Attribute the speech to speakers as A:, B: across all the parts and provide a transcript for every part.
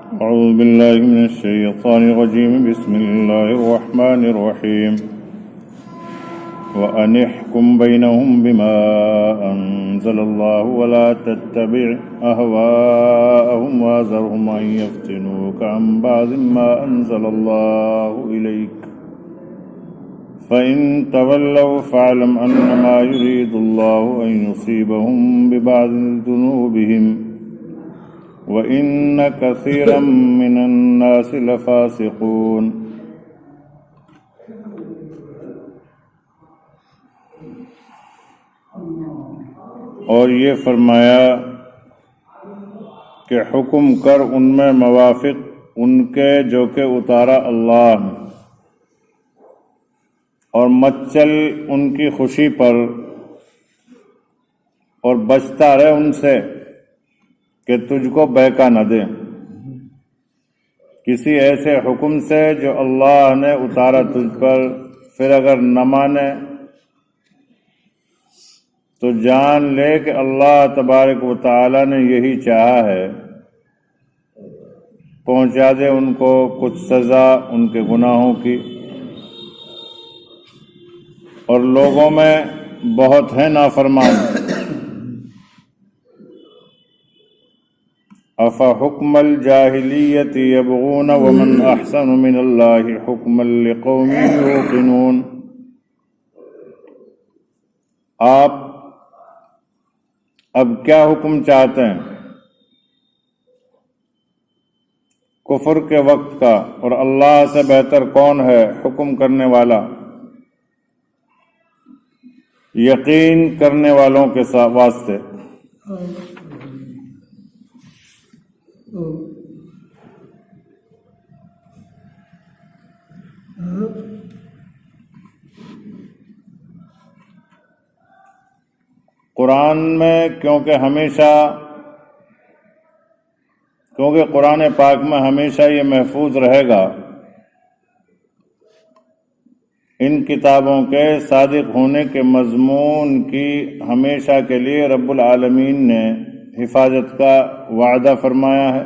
A: أعوذ بالله من الشيطان الرجيم. بسم الله الرحمن الرحيم. وأن احكم بينهم بما أنزل الله ولا تتبع أهواءهم واحذرهم أن يفتنوك عن بعض ما أنزل الله إليك فإن تولوا فاعلم أنما يريد الله أن يصيبهم ببعض ذنوبهم وَإِنَّ كَثِيرًا مِّنَ النَّاسِ لَفَاسِقُونَ. اور یہ فرمایا کہ حکم کر ان میں موافق ان کے جو کہ اتارا اللہ نے، اور مت چل ان کی خوشی پر، اور بچتا رہے ان سے کہ تجھ کو بہکا نہ دے کسی ایسے حکم سے جو اللہ نے اتارا تجھ پر، پھر اگر نہ مانے تو جان لے کہ اللہ تبارک و تعالی نے یہی چاہا ہے، پہنچا دے ان کو کچھ سزا ان کے گناہوں کی، اور لوگوں میں بہت ہیں نافرمان۔ افحکم الجاہلیت یبغون ومن احسن من اللہ حکما لقوم یوقنون۔ آپ اب کیا حکم چاہتے ہیں کفر کے وقت کا، اور اللہ سے بہتر کون ہے حکم کرنے والا یقین کرنے والوں کے واسطے۔ قرآن میں کیونکہ قرآن پاک میں ہمیشہ یہ محفوظ رہے گا، ان کتابوں کے صادق ہونے کے مضمون کی ہمیشہ کے لیے رب العالمین نے حفاظت کا وعدہ فرمایا ہے،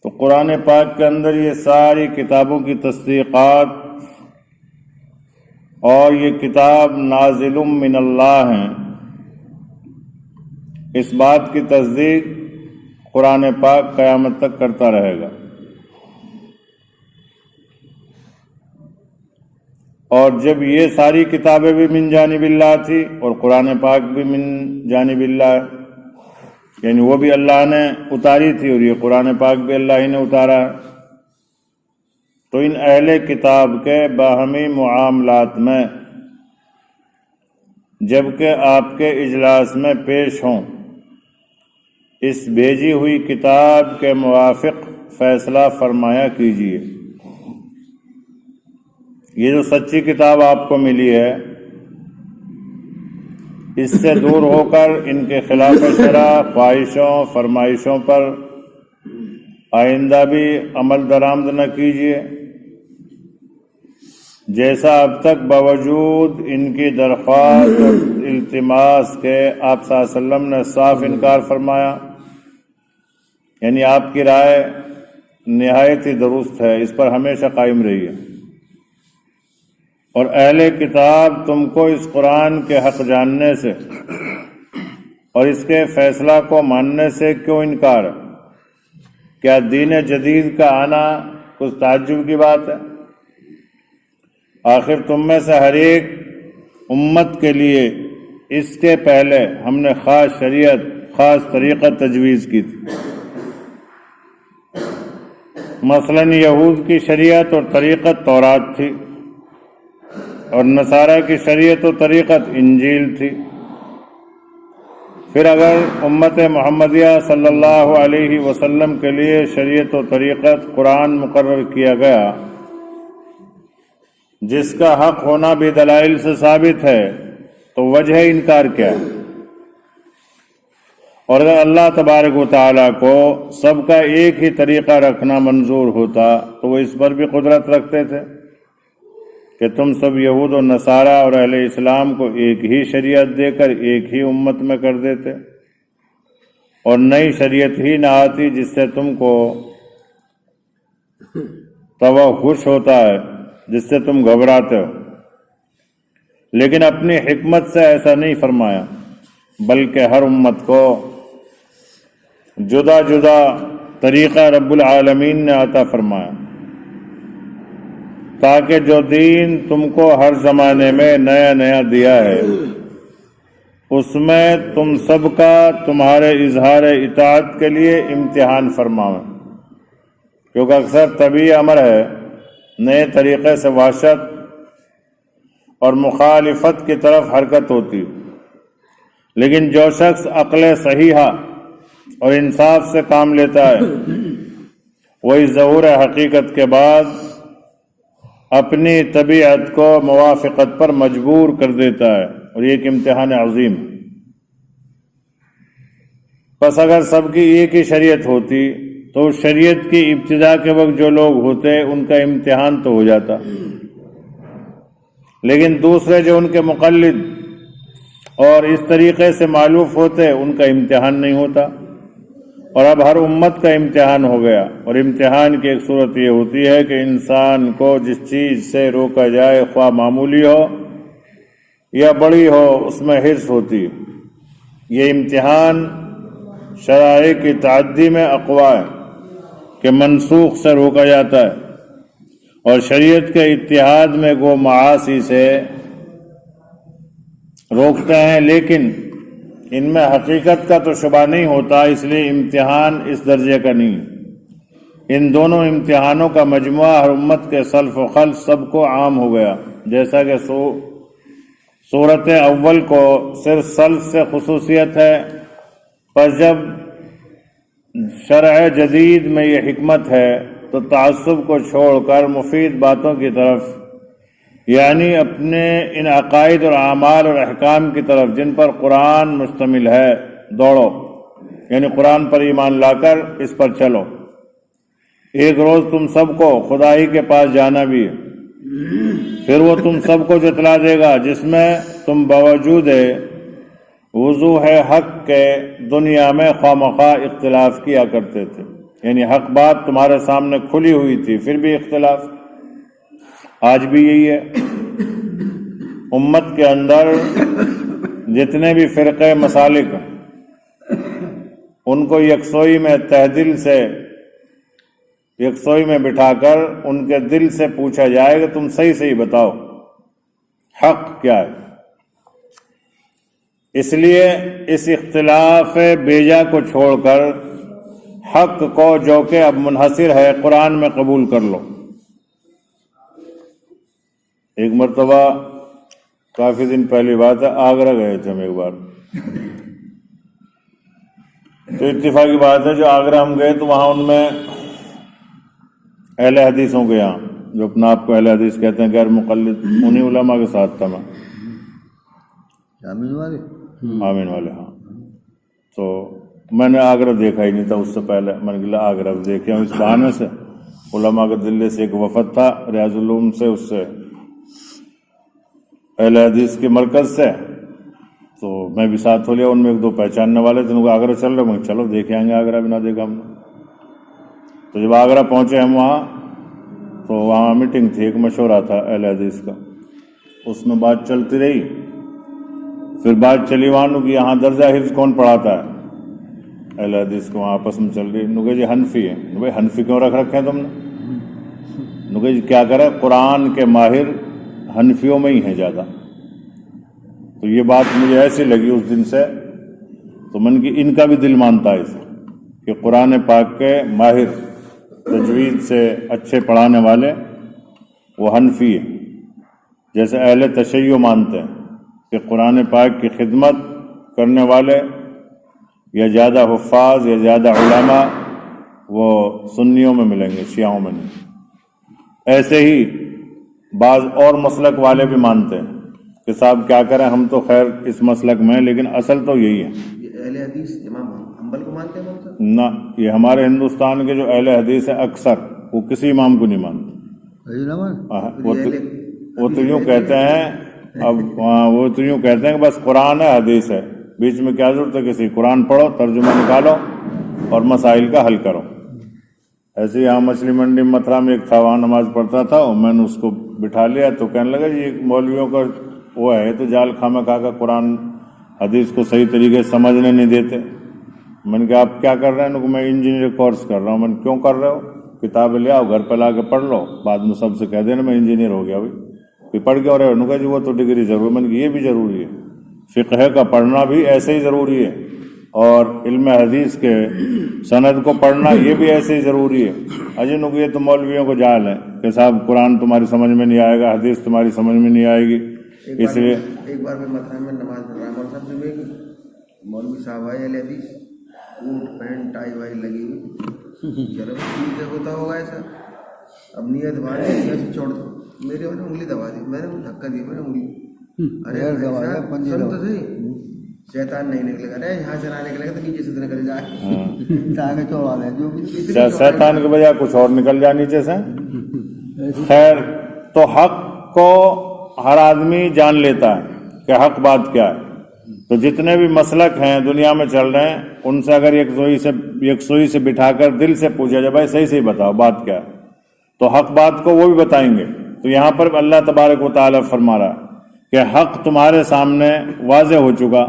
A: تو قرآن پاک کے اندر یہ ساری کتابوں کی تصدیقات، اور یہ کتاب نازل من اللہ ہیں، اس بات کی تصدیق قرآن پاک قیامت تک کرتا رہے گا۔ اور جب یہ ساری کتابیں بھی من جانب اللہ تھی اور قرآن پاک بھی من جانب اللہ ہے، یعنی وہ بھی اللہ نے اتاری تھی اور یہ قرآن پاک بھی اللہ ہی نے اتارا ہے، تو ان اہل کتاب کے باہمی معاملات میں جبکہ آپ کے اجلاس میں پیش ہوں، اس بھیجی ہوئی کتاب کے موافق فیصلہ فرمایا کیجیے۔ یہ جو سچی کتاب آپ کو ملی ہے، اس سے دور ہو کر ان کے خلاف شرع خواہشوں فرمائشوں پر آئندہ بھی عمل درآمد نہ کیجیے، جیسا اب تک باوجود ان کی درخواست اور التماس کے آپ صلی اللہ علیہ وسلم نے صاف انکار فرمایا۔ یعنی آپ کی رائے نہایت ہی درست ہے، اس پر ہمیشہ قائم رہیے، اور اہل کتاب تم کو اس قرآن کے حق جاننے سے اور اس کے فیصلہ کو ماننے سے کیوں انکار ہے؟ کیا دین جدید کا آنا کچھ تعجب کی بات ہے؟ آخر تم میں سے ہر ایک امت کے لیے اس کے پہلے ہم نے خاص شریعت، خاص طریقہ تجویز کی تھی۔ مثلا یہود کی شریعت اور طریقت تورات تھی، اور نصارہ کی شریعت و طریقت انجیل تھی۔ پھر اگر امت محمدیہ صلی اللہ علیہ وسلم کے لیے شریعت و طریقت قرآن مقرر کیا گیا، جس کا حق ہونا بھی دلائل سے ثابت ہے، تو وجہ انکار کیا ہے؟ اور اگر اللہ تبارک و تعالیٰ کو سب کا ایک ہی طریقہ رکھنا منظور ہوتا تو وہ اس پر بھی قدرت رکھتے تھے کہ تم سب یہود و نصارہ اور اہل اسلام کو ایک ہی شریعت دے کر ایک ہی امت میں کر دیتے، اور نئی شریعت ہی نہ آتی جس سے تم کو توحش ہوتا ہے، جس سے تم گھبراتے ہو، لیکن اپنی حکمت سے ایسا نہیں فرمایا، بلکہ ہر امت کو جدا جدا طریقہ رب العالمین نے عطا فرمایا، تاکہ جو دین تم کو ہر زمانے میں نیا نیا دیا ہے اس میں تم سب کا تمہارے اظہار اطاعت کے لیے امتحان فرماؤں، کیونکہ اکثر طبیعی امر ہے نئے طریقے سے وحشت اور مخالفت کی طرف حرکت ہوتی، لیکن جو شخص عقل صحیحہ اور انصاف سے کام لیتا ہے وہی ظہور حقیقت کے بعد اپنی طبیعت کو موافقت پر مجبور کر دیتا ہے، اور یہ ایک امتحان عظیم۔ بس اگر سب کی ایک ہی شریعت ہوتی تو شریعت کی ابتدا کے وقت جو لوگ ہوتے ان کا امتحان تو ہو جاتا، لیکن دوسرے جو ان کے مقلد اور اس طریقے سے معلوف ہوتے ان کا امتحان نہیں ہوتا، اور اب ہر امت کا امتحان ہو گیا۔ اور امتحان کی ایک صورت یہ ہوتی ہے کہ انسان کو جس چیز سے روکا جائے، خواہ معمولی ہو یا بڑی ہو، اس میں حرص ہوتی۔ یہ امتحان شرائع کی تعدی میں اقوا ہے کہ منسوخ سے روکا جاتا ہے، اور شریعت کے اتحاد میں وہ معاصی سے روکتے ہیں، لیکن ان میں حقیقت کا تو شبہ نہیں ہوتا، اس لیے امتحان اس درجے کا نہیں۔ ان دونوں امتحانوں کا مجموعہ ہر امت کے سلف و خلف سب کو عام ہو گیا، جیسا کہ صورت اول کو صرف سلف سے خصوصیت ہے، پر جب شرع جدید میں یہ حکمت ہے تو تعصب کو چھوڑ کر مفید باتوں کی طرف، یعنی اپنے ان عقائد اور اعمال اور احکام کی طرف جن پر قرآن مشتمل ہے دوڑو، یعنی قرآن پر ایمان لا کر اس پر چلو۔ ایک روز تم سب کو خدا ہی کے پاس جانا بھی ہے، پھر وہ تم سب کو جتلا دے گا، جس میں تم باوجود وضوح حق کے دنیا میں خواہ مخواہ اختلاف کیا کرتے تھے، یعنی حق بات تمہارے سامنے کھلی ہوئی تھی پھر بھی اختلاف۔ آج بھی یہی ہے، امت کے اندر جتنے بھی فرقے مسالک ان کو یکسوئی میں تہدل سے یکسوئی میں بٹھا کر ان کے دل سے پوچھا جائے کہ تم صحیح صحیح بتاؤ حق کیا ہے۔ اس لیے اس اختلاف بیجا کو چھوڑ کر حق کو جو کہ اب منحصر ہے قرآن میں قبول کر لو۔ ایک مرتبہ کافی دن پہلی بات ہے، آگرہ گئے تھے ہم ایک بار، تو اتفاقی بات ہے جو آگرہ ہم گئے تو وہاں ان میں اہل حدیثوں کے یہاں جو اپنا آپ کو اہل حدیث کہتے ہیں غیر مقلد، انہی علماء کے ساتھ تھا میں، آمین والے، ہاں۔ تو میں نے آگرہ دیکھا ہی نہیں تھا اس سے پہلے، میں نے کہا آگرہ دیکھے ہوں اس بہانے سے۔ علماء کے دلے سے ایک وفد تھا ریاض العلوم سے، اس سے اہل حدیث کے مرکز سے، تو میں بھی ساتھ ہو لیا، ان میں ایک دو پہچاننے والے تھے، ان کو آگرہ چل رہے، میں چلو دیکھے آئیں گے آگرہ، بھی نہ دیکھا ہم نے۔ تو جب آگرہ پہنچے ہم وہاں تو وہاں میٹنگ تھی، ایک مشورہ تھا اہل حدیث کا، اس میں بات چلتی رہی، پھر بات چلی وہاں کہ یہاں درجہ حفظ کون پڑھاتا ہے، اہل حدیث کو وہاں آپس میں چل رہی، نکے جی حنفی ہے، بھائی حنفی کیوں رکھے ہیں تم نے؟ نکے جی کیا کرے، قرآن کے ماہر حنفیوں میں ہی ہیں زیادہ۔ تو یہ بات مجھے ایسی لگی اس دن سے، تو من کی ان کا بھی دل مانتا ہے اسے کہ قرآن پاک کے ماہر تجوید سے اچھے پڑھانے والے وہ حنفی ہیں، جیسے اہل تشیع مانتے ہیں کہ قرآن پاک کی خدمت کرنے والے یا زیادہ حفاظ یا زیادہ علماء وہ سنیوں میں ملیں گے، شیعوں میں نہیں۔ ایسے ہی بعض اور مسلک والے بھی مانتے ہیں کہ صاحب کیا کریں، ہم تو خیر اس مسلک میں ہیں، لیکن اصل تو یہی ہے۔
B: اہل حدیث امام حنبل کو مانتے ہیں صاحب؟
A: نہ، یہ ہمارے ہندوستان کے جو اہل حدیث ہیں اکثر وہ کسی امام کو نہیں مانتے، وہ تو یوں کہتے ہیں، اب وہ تو یوں کہتے ہیں کہ بس قرآن ہے حدیث ہے، بیچ میں کیا ضرورت ہے کسی قرآن پڑھو، ترجمہ نکالو اور مسائل کا حل کرو۔ ایسے یہاں مچھلی منڈی متھرا میں ایک تھا، وہاں نماز پڑھتا تھا، اور میں نے اس کو بٹھا لیا تو کہنے لگا جی مولویوں کا وہ ہے تو جال خامہ کھا کا قرآن حدیث کو صحیح طریقے سے سمجھنے نہیں دیتے۔ میں نے کہا آپ کیا کر رہے ہیں؟ کہ میں انجینئر کورس کر رہا ہوں۔ میں نے کیوں کر رہے ہو؟ کتابیں لے آؤ گھر پہ لا کے پڑھ لو، بعد میں سب سے کہہ دینا میں انجینئر ہو گیا۔ بھائی پڑھ کے اور انہوں نے کہا جی وہ تو ڈگری ضرور ہے۔ میں نے کہا یہ بھی ضروری ہے، فقہ کا پڑھنا بھی ایسے ہی ضروری ہے، اور علم حدیث کے سند کو پڑھنا یہ بھی ایسے ہی ضروری ہے۔ اجی نو یہ تو مولویوں کو جال ہے کہ صاحب قرآن تمہاری سمجھ میں نہیں آئے گا، حدیث تمہاری سمجھ میں نہیں آئے گی، اس لیے
B: ایک بار میں متھرا میں نماز پڑھ رہا ہوں، صاحب سے مولوی صاحب آئے اہل حدیث، کوٹ پینٹ ٹائی وائی لگی ہوئی، چلو ٹھیک ہے ہوتا ہوگا ایسا، اب نیت باندھی ایسے چھوڑ دو، میرے نے انگلی دبا دی، میں نے دھکا دی، میں نے انگلی، ارے سن تو صحیح، شیطان نہیں نکلے گا، ارے یہاں سے نہ نکلے گا تو نیچے سے نکل جائے،
A: شیطان کے بجائے کچھ اور نکل جائے نیچے سے۔ خیر، تو حق کو ہر آدمی جان لیتا ہے کہ حق بات کیا ہے۔ تو جتنے بھی مسلک ہیں دنیا میں چل رہے ہیں، ان سے اگر یکسوئی سے بٹھا کر دل سے پوچھا جائے بھائی صحیح بتاؤ بات کیا ہے، تو حق بات کو وہ بھی بتائیں گے۔ تو یہاں پر اللہ تبارک و تعالیٰ فرما رہا ہے کہ حق تمہارے سامنے واضح ہو چکا،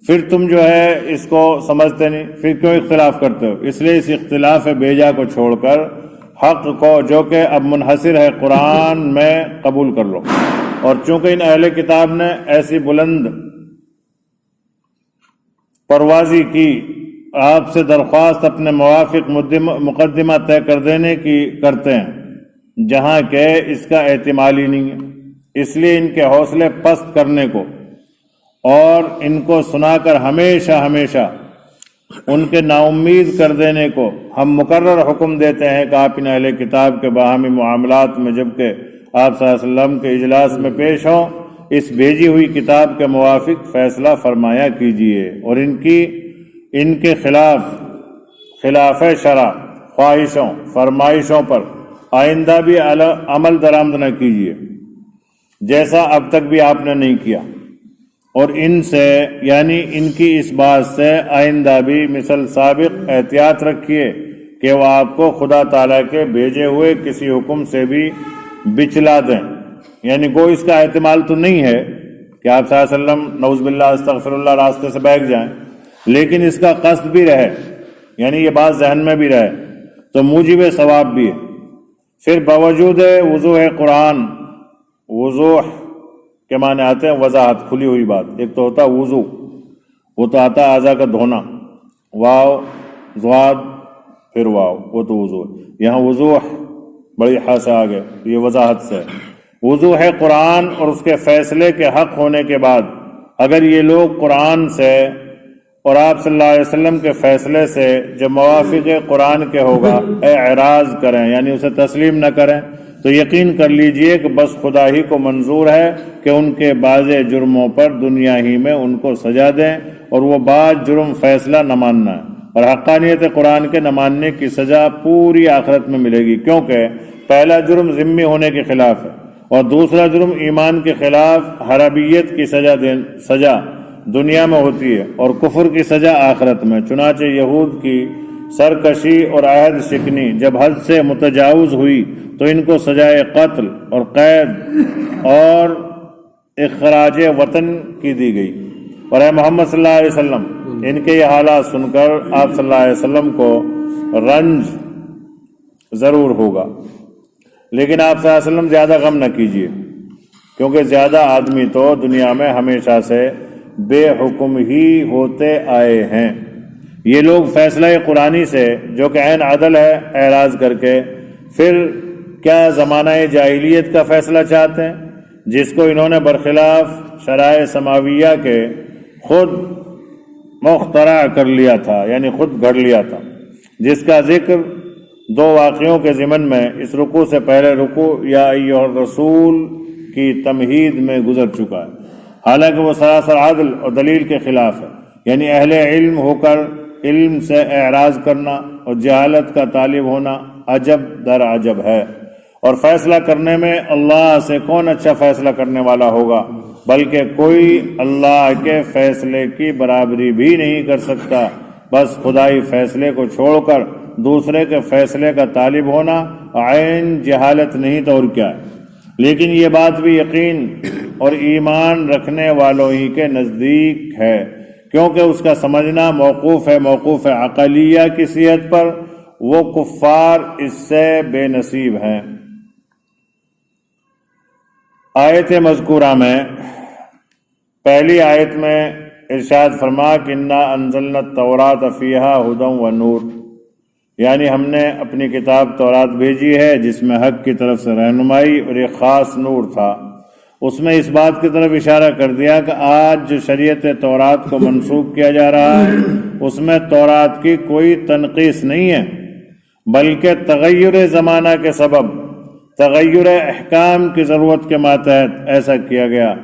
A: پھر تم جو ہے اس کو سمجھتے نہیں، پھر کیوں اختلاف کرتے ہو؟ اس لیے اس اختلاف بیجا کو چھوڑ کر حق کو جو کہ اب منحصر ہے قرآن میں قبول کر لو۔ اور چونکہ ان اہل کتاب نے ایسی بلند پروازی کی، آپ سے درخواست اپنے موافق مقدمہ طے کر دینے کی کرتے ہیں جہاں کہ اس کا احتمال ہی نہیں ہے، اس لیے ان کے حوصلے پست کرنے کو اور ان کو سنا کر ہمیشہ ہمیشہ ان کے ناامید کر دینے کو ہم مقرر حکم دیتے ہیں کہ آپ ان اہل کتاب کے باہمی معاملات میں جبکہ آپ صلی اللہ علیہ وسلم کے اجلاس میں پیش ہوں، اس بھیجی ہوئی کتاب کے موافق فیصلہ فرمایا کیجیے، اور ان کے خلاف شرع خواہشوں فرمائشوں پر آئندہ بھی عمل درآمد نہ کیجیے جیسا اب تک بھی آپ نے نہیں کیا، اور ان سے یعنی ان کی اس بات سے آئندہ بھی مثل سابق احتیاط رکھیے کہ وہ آپ کو خدا تعالیٰ کے بھیجے ہوئے کسی حکم سے بھی بچلا دیں۔ یعنی کوئی اس کا احتمال تو نہیں ہے کہ آپ صلی اللہ علیہ وسلم نعوذ باللہ استغفر اللہ راستے سے بیٹھ جائیں، لیکن اس کا قصد بھی رہے، یعنی یہ بات ذہن میں بھی رہے تو موجب ثواب بھی ہے۔ پھر باوجود وضوح قرآن، وضوح کے معنی آتے ہیں وضاحت، کھلی ہوئی بات، ایک تو ہوتا وضو، وہ تو آتا ہے اعضاء کا دھونا، واو ضاد پھر واو، وہ تو وضو ہے۔ یہاں وضوح بڑی ہا سے آگے، یہ وضاحت سے وضو ہے قرآن اور اس کے فیصلے کے حق ہونے کے بعد اگر یہ لوگ قرآن سے اور آپ صلی اللہ علیہ وسلم کے فیصلے سے جو موافق قرآن کے ہوگا اعراض کریں، یعنی اسے تسلیم نہ کریں، تو یقین کر لیجئے کہ بس خدا ہی کو منظور ہے کہ ان کے بعض جرموں پر دنیا ہی میں ان کو سزا دیں، اور وہ بعض جرم فیصلہ نہ ماننا ہے، اور حقانیت قرآن کے نہ ماننے کی سزا پوری آخرت میں ملے گی، کیونکہ پہلا جرم ذمہ ہونے کے خلاف ہے اور دوسرا جرم ایمان کے خلاف حرابیت کی سزا دنیا میں ہوتی ہے اور کفر کی سزا آخرت میں۔ چنانچہ یہود کی سرکشی اور عہد شکنی جب حد سے متجاوز ہوئی تو ان کو سزائے قتل اور قید اور اخراج وطن کی دی گئی، اور اے محمد صلی اللہ علیہ وسلم ان کے یہ حالات سن کر آپ صلی اللہ علیہ وسلم کو رنج ضرور ہوگا، لیکن آپ صلی اللہ علیہ وسلم زیادہ غم نہ کیجیے، کیونکہ زیادہ آدمی تو دنیا میں ہمیشہ سے بے حکم ہی ہوتے آئے ہیں۔ یہ لوگ فیصلہ قرآنی سے جو کہ عین عدل ہے اعراض کر کے پھر کیا زمانہ جاہلیت کا فیصلہ چاہتے ہیں جس کو انہوں نے برخلاف شرائع سماویہ کے خود مخترع کر لیا تھا، یعنی خود گھڑ لیا تھا، جس کا ذکر دو واقعوں کے ضمن میں اس رکوع سے پہلے رکوع یا ایھا الرسول کی تمہید میں گزر چکا ہے، حالانکہ وہ سراسر عدل اور دلیل کے خلاف ہے۔ یعنی اہل علم ہو کر علم سے اعراض کرنا اور جہالت کا طالب ہونا عجب در عجب ہے، اور فیصلہ کرنے میں اللہ سے کون اچھا فیصلہ کرنے والا ہوگا، بلکہ کوئی اللہ کے فیصلے کی برابری بھی نہیں کر سکتا۔ بس خدائی فیصلے کو چھوڑ کر دوسرے کے فیصلے کا طالب ہونا عین جہالت نہیں تو اور کیا ہے۔ لیکن یہ بات بھی یقین اور ایمان رکھنے والوں ہی کے نزدیک ہے، کیونکہ اس کا سمجھنا موقوف ہے عقلیہ کی صحت پر، وہ کفار اس سے بے نصیب ہیں۔ آیت مذکورہ میں پہلی آیت میں ارشاد فرما کہ انا انزلنا التوراۃ فیہا ھدی و نور، یعنی ہم نے اپنی کتاب تورات بھیجی ہے جس میں حق کی طرف سے رہنمائی اور ایک خاص نور تھا۔ اس میں اس بات کی طرف اشارہ کر دیا کہ آج جو شریعت تورات کو منسوخ کیا جا رہا ہے اس میں تورات کی کوئی تنقیص نہیں ہے، بلکہ تغیر زمانہ کے سبب، تغیر احکام کی ضرورت کے ماتحت ایسا کیا گیا،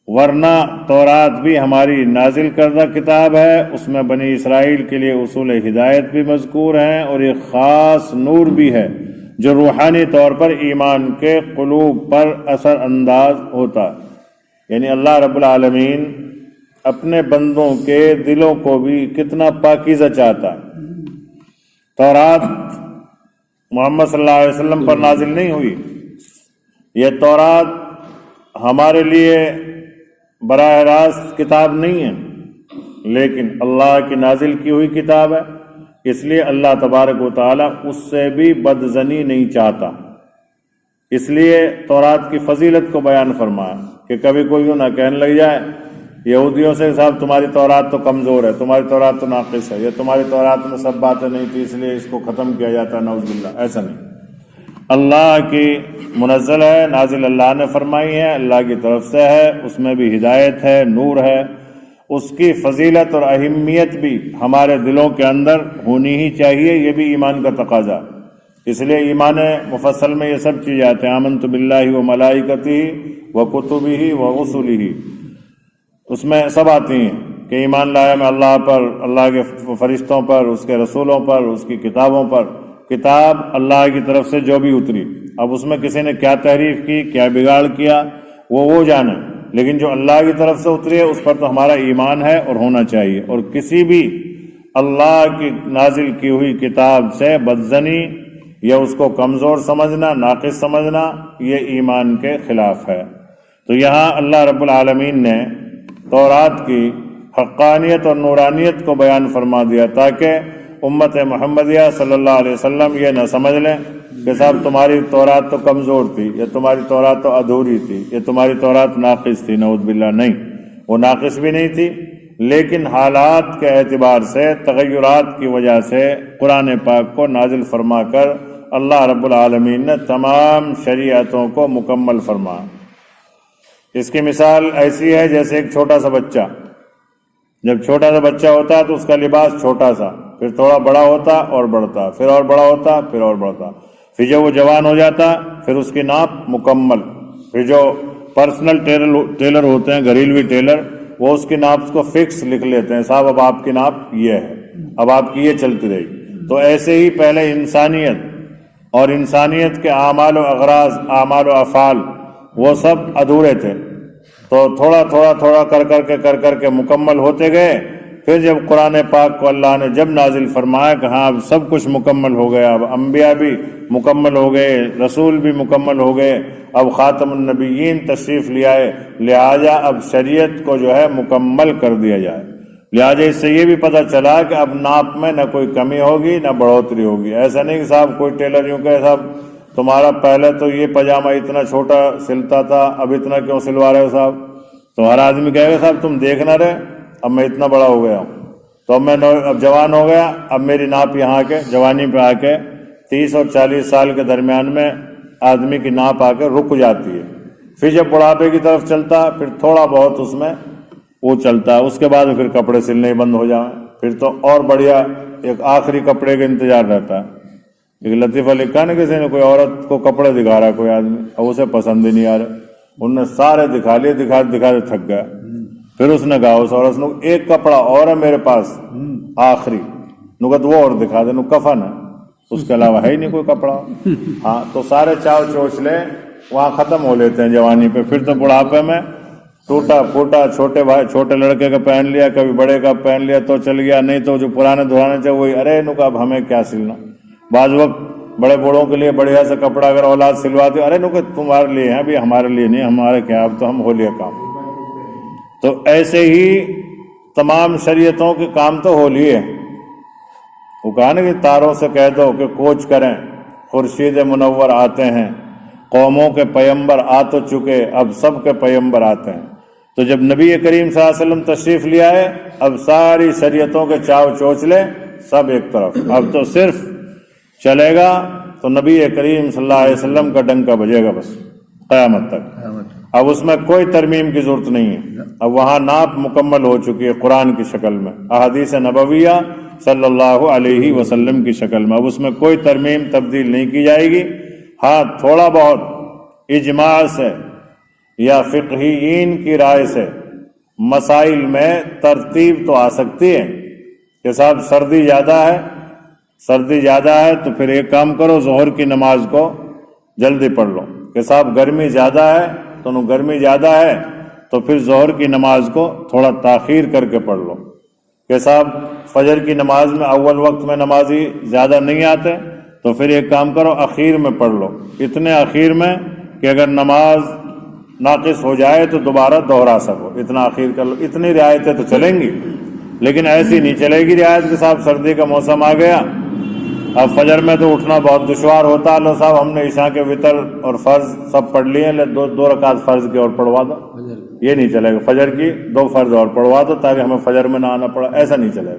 A: ورنہ تورات بھی ہماری نازل کردہ کتاب ہے، اس میں بنی اسرائیل کے لیے اصول ہدایت بھی مذکور ہیں اور ایک خاص نور بھی ہے جو روحانی طور پر ایمان کے قلوب پر اثر انداز ہوتا ہے۔ یعنی اللہ رب العالمین اپنے بندوں کے دلوں کو بھی کتنا پاکیزہ چاہتا ہے۔ تورات محمد صلی اللہ علیہ وسلم پر نازل نہیں ہوئی، یہ تورات ہمارے لیے براہ راست کتاب نہیں ہے، لیکن اللہ کی نازل کی ہوئی کتاب ہے، اس لیے اللہ تبارک و تعالی اس سے بھی بدظنی نہیں چاہتا، اس لیے تورات کی فضیلت کو بیان فرمایا کہ کبھی کوئی یوں نہ کہنے لگ جائے یہودیوں سے صاحب تمہاری تورات تو کمزور ہے، تمہاری تورات تو ناقص ہے، یہ تمہاری تورات میں سب باتیں نہیں تھی اس لیے اس کو ختم کیا جاتا ہے، نعوذ باللہ۔ ایسا نہیں، اللہ کی منزل ہے، نازل اللہ نے فرمائی ہے، اللہ کی طرف سے ہے، اس میں بھی ہدایت ہے، نور ہے، اس کی فضیلت اور اہمیت بھی ہمارے دلوں کے اندر ہونی ہی چاہیے، یہ بھی ایمان کا تقاضا۔ اس لیے ایمان مفصل میں یہ سب چیزیں آتے ہیں، آمنت باللہ و ملائکتہ و کتبہ و رسلہ، اس میں سب آتی ہیں کہ ایمان لایا میں اللہ پر، اللہ کے فرشتوں پر، اس کے رسولوں پر، اس کی کتابوں پر۔ کتاب اللہ کی طرف سے جو بھی اتری، اب اس میں کسی نے کیا تحریف کی، کیا بگاڑ کیا، وہ جانے، لیکن جو اللہ کی طرف سے اتری ہے اس پر تو ہمارا ایمان ہے اور ہونا چاہیے، اور کسی بھی اللہ کی نازل کی ہوئی کتاب سے بدظنی یا اس کو کمزور سمجھنا، ناقص سمجھنا، یہ ایمان کے خلاف ہے۔ تو یہاں اللہ رب العالمین نے تورات کی حقانیت اور نورانیت کو بیان فرما دیا تاکہ امت محمدیہ صلی اللہ علیہ وسلم یہ نہ سمجھ لیں کہ صاحب تمہاری تورات تو کمزور تھی، یا تمہاری تورات تو ادھوری تھی، یا تمہاری تورات ناقص تھی، نعوذ باللہ۔ نہیں، وہ ناقص بھی نہیں تھی، لیکن حالات کے اعتبار سے، تغیرات کی وجہ سے قرآن پاک کو نازل فرما کر اللہ رب العالمین نے تمام شریعتوں کو مکمل فرمایا۔ اس کی مثال ایسی ہے جیسے ایک چھوٹا سا بچہ، جب چھوٹا سا بچہ ہوتا ہے تو اس کا لباس چھوٹا سا، پھر تھوڑا بڑا ہوتا اور بڑھتا، پھر اور بڑا ہوتا، پھر اور بڑھتا، پھر جب وہ جوان ہو جاتا پھر اس کی ناپ مکمل، پھر جو پرسنل ٹیلر ہوتے ہیں، گھریلوی ٹیلر، وہ اس کی ناپ کو فکس لکھ لیتے ہیں، صاحب اب آپ کی ناپ یہ ہے، اب آپ کی یہ چلتی رہے گی۔ تو ایسے ہی پہلے انسانیت اور انسانیت کے اعمال و اغراض، اعمال و افعال، وہ سب ادھورے تھے، تو تھوڑا تھوڑا تھوڑا کر کے مکمل ہوتے گئے۔ پھر جب قرآن پاک کو اللہ نے جب نازل فرمایا کہ ہاں اب سب کچھ مکمل ہو گیا، اب انبیاء بھی مکمل ہو گئے، رسول بھی مکمل ہو گئے، اب خاتم النبیین تشریف لے آئے، لہٰذا اب شریعت کو جو ہے مکمل کر دیا جائے۔ لہٰذا اس سے یہ بھی پتہ چلا کہ اب ناپ میں نہ کوئی کمی ہوگی نہ بڑھوتری ہوگی۔ ایسا نہیں کہ صاحب کوئی ٹیلر یوں کہے صاحب تمہارا پہلے تو یہ پاجامہ اتنا چھوٹا سلتا تھا، اب اتنا کیوں سلوا رہے ہو صاحب؟ تو ہر آدمی کہے گا صاحب تم دیکھ نہ رہے، اب میں اتنا بڑا ہو گیا ہوں، تو اب جوان ہو گیا، اب میری ناپ یہاں کے جوانی پہ آ کے 30 اور 40 سال کے درمیان میں آدمی کی ناپ آ کے رک جاتی ہے۔ پھر جب بڑھاپے کی طرف چلتا پھر تھوڑا بہت اس میں وہ چلتا ہے، اس کے بعد پھر کپڑے سلنے ہی بند ہو جائیں، پھر تو اور بڑھیا ایک آخری کپڑے کا انتظار رہتا ہے۔ ایک لطیفہ لکھا نا کسی نے، کوئی عورت کو کپڑے دکھا رہا کوئی آدمی، اب اسے پسند ہی نہیں آ رہا، انہوں نے سارے دکھا لیے، دکھاتے تھک گیا، پھر اس نے کہا اس عورت نے ایک کپڑا اور ہے میرے پاس آخری، نکت وہ اور دکھا دے، کفن ہے، اس کے علاوہ ہے ہی نہیں کوئی کپڑا. ہاں تو سارے چاو چوچلے وہاں ختم ہو لیتے ہیں جوانی پہ. پھر تو بڑھاپے میں ٹوٹا پھوٹا چھوٹے بھائی چھوٹے لڑکے کا پہن لیا, کبھی بڑے کا پہن لیا تو چل گیا, نہیں تو جو پرانے دھرانے چاہے وہی. ارے نو کہ اب ہمیں کیا سلنا. بعض وقت بڑے بوڑھوں کے لیے بڑھیا سا کپڑا اگر اولاد سلواتے, ارے نو کہ تمہارے لیے ہیں, ابھی ہمارے لیے نہیں, ہمارے کیا, اب تو ہم ہو لیا کام. تو ایسے ہی تمام شریعتوں کے کام تو ہو لیے. وہ کہا نا کہ تاروں سے کہہ دو کہ کوچ کریں, خورشید منور آتے ہیں, قوموں کے پیمبر آ تو چکے, اب سب کے پیمبر آتے ہیں. تو جب نبی کریم صلی اللہ علیہ وسلم تشریف لیا ہے, اب ساری شریعتوں کے چاو چوچلے سب ایک طرف. اب تو صرف چلے گا تو نبی کریم صلی اللہ علیہ وسلم کا ڈنکا بجے گا بس قیامت تک. اب اس میں کوئی ترمیم کی ضرورت نہیں ہے. اب وہاں ناپ مکمل ہو چکی ہے قرآن کی شکل میں, احادیث نبویہ صلی اللہ علیہ وسلم کی شکل میں. اب اس میں کوئی ترمیم تبدیل نہیں کی جائے گی. ہاں تھوڑا بہت اجماع سے یا فقہیین کی رائے سے مسائل میں ترتیب تو آ سکتی ہے کہ صاحب سردی زیادہ ہے تو پھر ایک کام کرو, ظہر کی نماز کو جلدی پڑھ لو. کہ صاحب گرمی زیادہ ہے تو پھر ظہر کی نماز کو تھوڑا تاخیر کر کے پڑھ لو. کہ صاحب فجر کی نماز میں اول وقت میں نمازی زیادہ نہیں آتے تو پھر ایک کام کرو اخیر میں پڑھ لو, اتنے اخیر میں کہ اگر نماز ناقص ہو جائے تو دوبارہ دوہرا سکو, اتنا اخیر کر لو. اتنی رعایتیں تو چلیں گی, لیکن ایسی نہیں چلے گی رعایت کہ صاحب سردی کا موسم آ گیا, اب فجر میں تو اٹھنا بہت دشوار ہوتا ہے, لو صاحب ہم نے عشاء کے وتر اور فرض سب پڑھ لیے, دو رکعت فرض کی اور پڑھوا دو. یہ نہیں چلے گا. فجر کی 2 فرض اور پڑھوا دو تاکہ ہمیں فجر میں نہ آنا پڑا, ایسا نہیں چلے گا.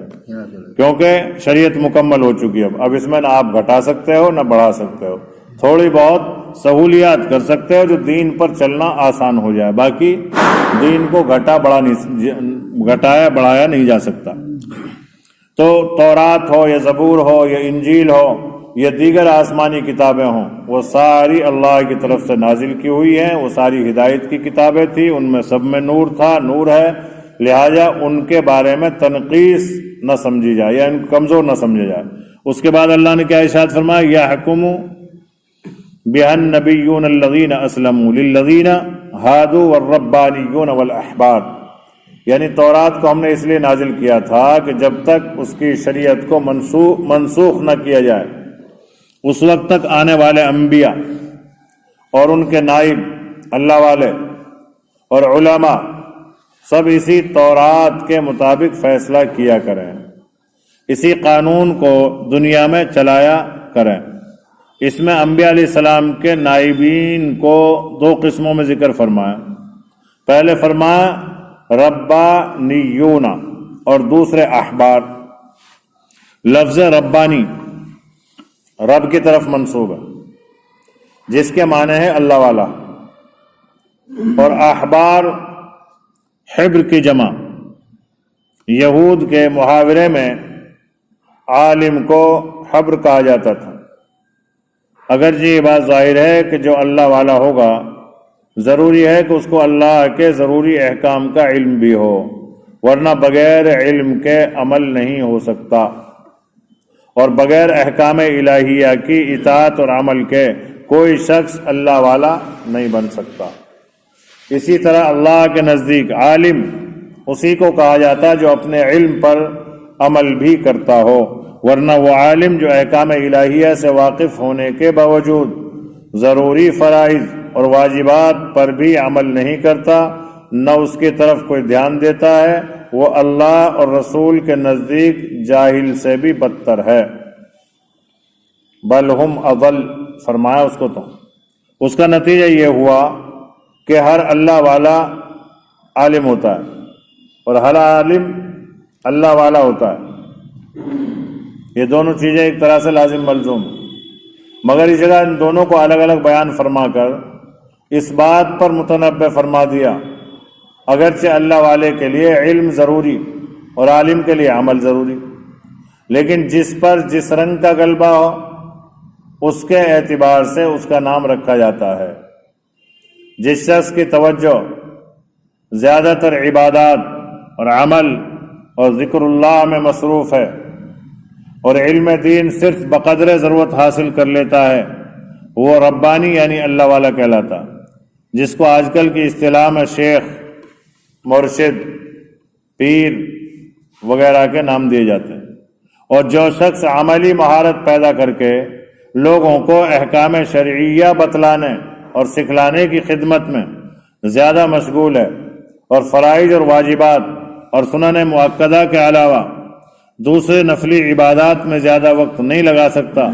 A: کیونکہ شریعت مکمل ہو چکی ہے. اب اس میں نہ آپ گھٹا سکتے ہو نہ بڑھا سکتے ہو, تھوڑی بہت سہولیات کر سکتے ہو جو دین پر چلنا آسان ہو جائے. باقی دین کو گھٹایا بڑھایا نہیں جا سکتا. تو تورات ہو یا زبور ہو یا انجیل ہو یا دیگر آسمانی کتابیں ہوں, وہ ساری اللہ کی طرف سے نازل کی ہوئی ہیں. وہ ساری ہدایت کی کتابیں تھیں, ان میں سب میں نور تھا, نور ہے. لہٰذا ان کے بارے میں تنقیص نہ سمجھی جائے یا ان کو کمزور نہ سمجھا جائے. اس کے بعد اللہ نے کیا ارشاد فرمایا, یحکم بها النبیون الذین اسلموا للذین ہادوا والربانیون والاحبار. یعنی تورات کو ہم نے اس لیے نازل کیا تھا کہ جب تک اس کی شریعت کو منسوخ نہ کیا جائے, اس وقت تک آنے والے انبیاء اور ان کے نائب اللہ والے اور علماء سب اسی تورات کے مطابق فیصلہ کیا کریں, اسی قانون کو دنیا میں چلایا کریں. اس میں انبیاء علیہ السلام کے نائبین کو 2 قسموں میں ذکر فرمایا. پہلے فرمایا ربانیون اور دوسرے احبار. لفظ ربانی رب کی طرف منسوب ہے جس کے معنی ہے اللہ والا, اور احبار حبر کی جمع. یہود کے محاورے میں عالم کو حبر کہا جاتا تھا. اگرچہ یہ بات ظاہر ہے کہ جو اللہ والا ہوگا ضروری ہے کہ اس کو اللہ کے ضروری احکام کا علم بھی ہو, ورنہ بغیر علم کے عمل نہیں ہو سکتا, اور بغیر احکام الہیہ کی اطاعت اور عمل کے کوئی شخص اللہ والا نہیں بن سکتا. اسی طرح اللہ کے نزدیک عالم اسی کو کہا جاتا ہے جو اپنے علم پر عمل بھی کرتا ہو, ورنہ وہ عالم جو احکام الہیہ سے واقف ہونے کے باوجود ضروری فرائض اور واجبات پر بھی عمل نہیں کرتا, نہ اس کی طرف کوئی دھیان دیتا ہے, وہ اللہ اور رسول کے نزدیک جاہل سے بھی بدتر ہے. بل ہم اضل فرمایا اس کو. تو اس کا نتیجہ یہ ہوا کہ ہر اللہ والا عالم ہوتا ہے اور ہر عالم اللہ والا ہوتا ہے. یہ دونوں چیزیں ایک طرح سے لازم ملزوم, مگر اس جگہ ان دونوں کو الگ الگ بیان فرما کر اس بات پر متنبہ فرما دیا اگرچہ اللہ والے کے لیے علم ضروری اور عالم کے لیے عمل ضروری، لیکن جس پر جس رنگ کا غلبہ ہو اس کے اعتبار سے اس کا نام رکھا جاتا ہے۔ جس شخص کی توجہ زیادہ تر عبادات اور عمل اور ذکر اللہ میں مصروف ہے، اور علم دین صرف بقدر ضرورت حاصل کر لیتا ہے وہ ربانی یعنی اللہ والا کہلاتا، جس کو آج کل کی اصطلاح میں شیخ، مرشد، پیر وغیرہ کے نام دیے جاتے ہیں۔ اور جو شخص عملی مہارت پیدا کر کے لوگوں کو احکام شرعیہ بتلانے اور سکھلانے کی خدمت میں زیادہ مشغول ہے اور فرائض اور واجبات اور سنن مؤکدہ کے علاوہ دوسرے نفلی عبادات میں زیادہ وقت نہیں لگا سکتا،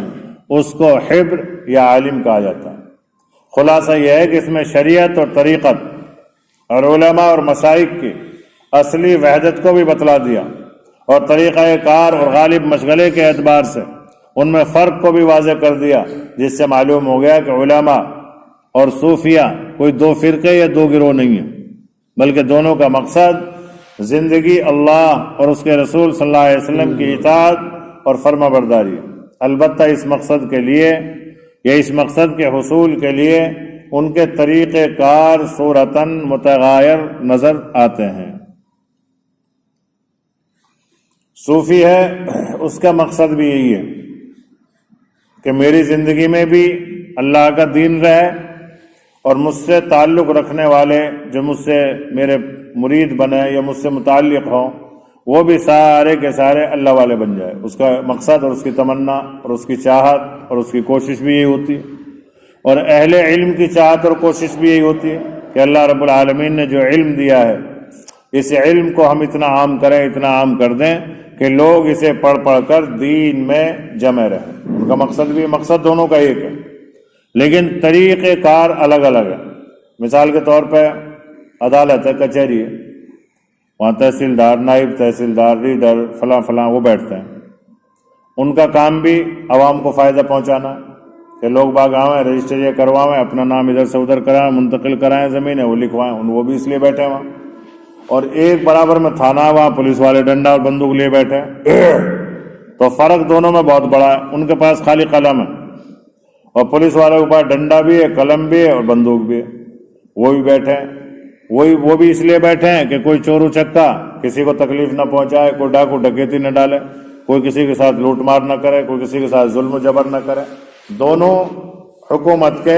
A: اس کو حبر یا عالم کہا جاتا ہے۔ خلاصہ یہ ہے کہ اس میں شریعت اور طریقت اور علماء اور مشائخ کی اصلی وحدت کو بھی بتلا دیا، اور طریقہ کار اور غالب مشغلے کے اعتبار سے ان میں فرق کو بھی واضح کر دیا، جس سے معلوم ہو گیا کہ علماء اور صوفیہ کوئی دو فرقے یا دو گروہ نہیں ہیں، بلکہ دونوں کا مقصد زندگی اللہ اور اس کے رسول صلی اللہ علیہ وسلم کی اطاعت اور فرما برداری ہے۔ البتہ اس مقصد کے لیے یا اس مقصد کے حصول کے لیے ان کے طریقہ کار صورتاً متغیر نظر آتے ہیں۔ صوفی ہے، اس کا مقصد بھی یہی ہے کہ میری زندگی میں بھی اللہ کا دین رہے، اور مجھ سے تعلق رکھنے والے جو مجھ سے میرے مرید بنے یا مجھ سے متعلق ہوں وہ بھی سارے کے سارے اللہ والے بن جائے۔ اس کا مقصد اور اس کی تمنا اور اس کی چاہت اور اس کی کوشش بھی یہی ہوتی ہے، اور اہل علم کی چاہت اور کوشش بھی یہی ہوتی ہے کہ اللہ رب العالمین نے جو علم دیا ہے اس علم کو ہم اتنا عام کریں، اتنا عام کر دیں کہ لوگ اسے پڑھ پڑھ کر دین میں جمع رہیں۔ ان کا مقصد دونوں کا ایک ہے، لیکن طریقہ کار الگ الگ ہے۔ مثال کے طور پہ عدالت ہے، کچہری ہے، وہاں تحصیلدار، نائب تحصیلدار، ریڈر، فلاں فلاں وہ بیٹھتے ہیں۔ ان کا کام بھی عوام کو فائدہ پہنچانا کہ لوگ باغ آویں، رجسٹر کروائیں، اپنا نام ادھر سے ادھر کرائیں، منتقل کرائیں زمینیں، وہ لکھوائیں، وہ بھی اس لیے بیٹھے وہاں۔ اور ایک برابر میں تھانہ، وہاں پولیس والے ڈنڈا اور بندوق لیے بیٹھے تو فرق دونوں میں بہت بڑا ہے۔ ان کے پاس خالی قلم ہے، اور پولیس والوں کے پاس ڈنڈا بھی ہے، قلم بھی ہے اور بندوق بھی ہے۔ وہ بھی بیٹھے ہیں، وہ بھی اس لیے بیٹھے ہیں کہ کوئی چور چکا کسی کو تکلیف نہ پہنچائے، کوئی ڈاکو ڈکیتی نہ ڈالے، کوئی کسی کے ساتھ لوٹ مار نہ کرے، کوئی کسی کے ساتھ ظلم و جبر نہ کرے۔ دونوں حکومت کے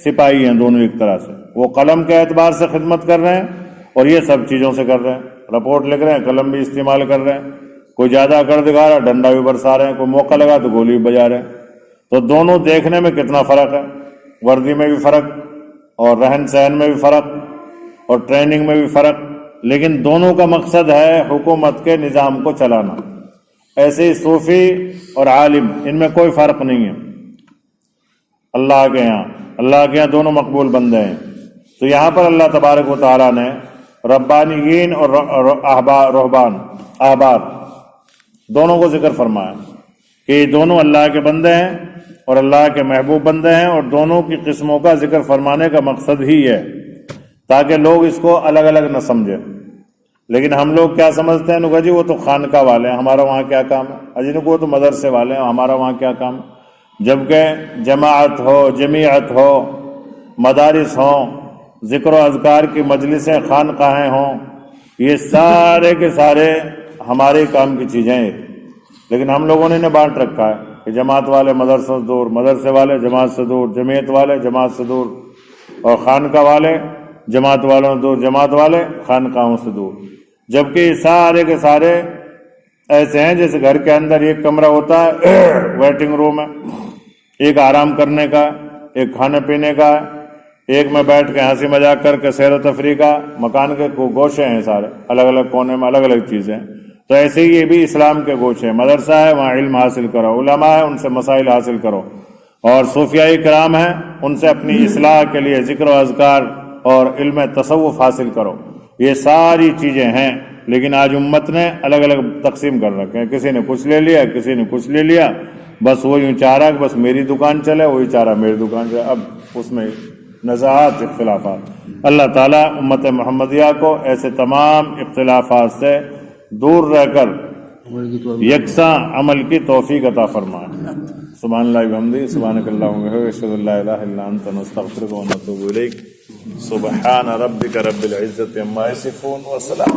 A: سپاہی ہیں، دونوں ایک طرح سے۔ وہ قلم کے اعتبار سے خدمت کر رہے ہیں اور یہ سب چیزوں سے کر رہے ہیں، رپورٹ لکھ رہے ہیں، قلم بھی استعمال کر رہے ہیں، کوئی زیادہ اکڑ دکھا رہا ڈنڈا بھی برسا رہے ہیں، کوئی موقع لگا تو گولی بھی بجا رہے ہیں۔ تو دونوں دیکھنے میں کتنا فرق ہے، وردی میں بھی فرق اور رہن سہن میں بھی فرق اور ٹریننگ میں بھی فرق، لیکن دونوں کا مقصد ہے حکومت کے نظام کو چلانا۔ ایسے ہی صوفی اور عالم، ان میں کوئی فرق نہیں ہے۔ اللہ کے یہاں دونوں مقبول بندے ہیں۔ تو یہاں پر اللہ تبارک و تعالیٰ نے ربانیین اور احبار دونوں کو ذکر فرمایا کہ یہ دونوں اللہ کے بندے ہیں اور اللہ کے محبوب بندے ہیں، اور دونوں کی قسموں کا ذکر فرمانے کا مقصد ہی ہے تاکہ لوگ اس کو الگ الگ نہ سمجھیں۔ لیکن ہم لوگ کیا سمجھتے ہیں، نکا جی وہ تو خانقاہ والے ہیں، ہمارا وہاں کیا کام ہے؟ اجی نکو وہ تو مدرسے والے ہیں، ہمارا وہاں کیا کام ہے؟ جبکہ جماعت ہو، جمیعت ہو، مدارس ہوں، ذکر و اذکار کی مجلسیں، خانقاہیں ہوں، یہ سارے کے سارے ہمارے کام کی چیزیں ہیں۔ لیکن ہم لوگوں نے انہیں بانٹ رکھا ہے کہ جماعت والے مدرسوں سے دور، مدرسے والے جماعت سے دور، جمعیت والے جماعت سے دور، اور خانقاہ والے جماعت والوں سے دور، جماعت والے خانقاہوں سے دور۔ جبکہ یہ سارے کے سارے ایسے ہیں جیسے گھر کے اندر ایک کمرہ ہوتا ہے ویٹنگ روم ہے، ایک آرام کرنے کا، ایک کھانے پینے کا، ایک میں بیٹھ کے ہنسی مذاق کر کے سیر و تفریح کا، مکان کے گوشے ہیں سارے، الگ الگ کونے میں الگ الگ چیزیں۔ تو ایسے ہی یہ بھی اسلام کے گوشے ہیں، مدرسہ ہے وہاں علم حاصل کرو، علماء ہے ان سے مسائل حاصل کرو، اور صوفیاء کرام ہیں ان سے اپنی اصلاح کے لیے ذکر و اذکار اور علم تصوف حاصل کرو۔ یہ ساری چیزیں ہیں، لیکن آج امت نے الگ الگ تقسیم کر رکھے ہیں، کسی نے کچھ لے لیا، کسی نے کچھ لے لیا، بس وہ یوں چاہ رہا کہ بس میری دکان چلے، وہی چاہ رہا میری دکان چلے۔ اب اس میں نزاعات، اختلافات۔ اللہ تعالیٰ امت محمدیہ کو ایسے تمام اختلافات سے دور رہ کر یکساں عمل کی توفیق عطا فرمائے۔ سبحان اللہ وبحمدہ، سبحانک اللہم وبحمدک، اشہد ان لا الہ الا انت، نستغفرک ونتوب الیک۔ سبحان ربک رب العزۃ عما یصفون وسلام۔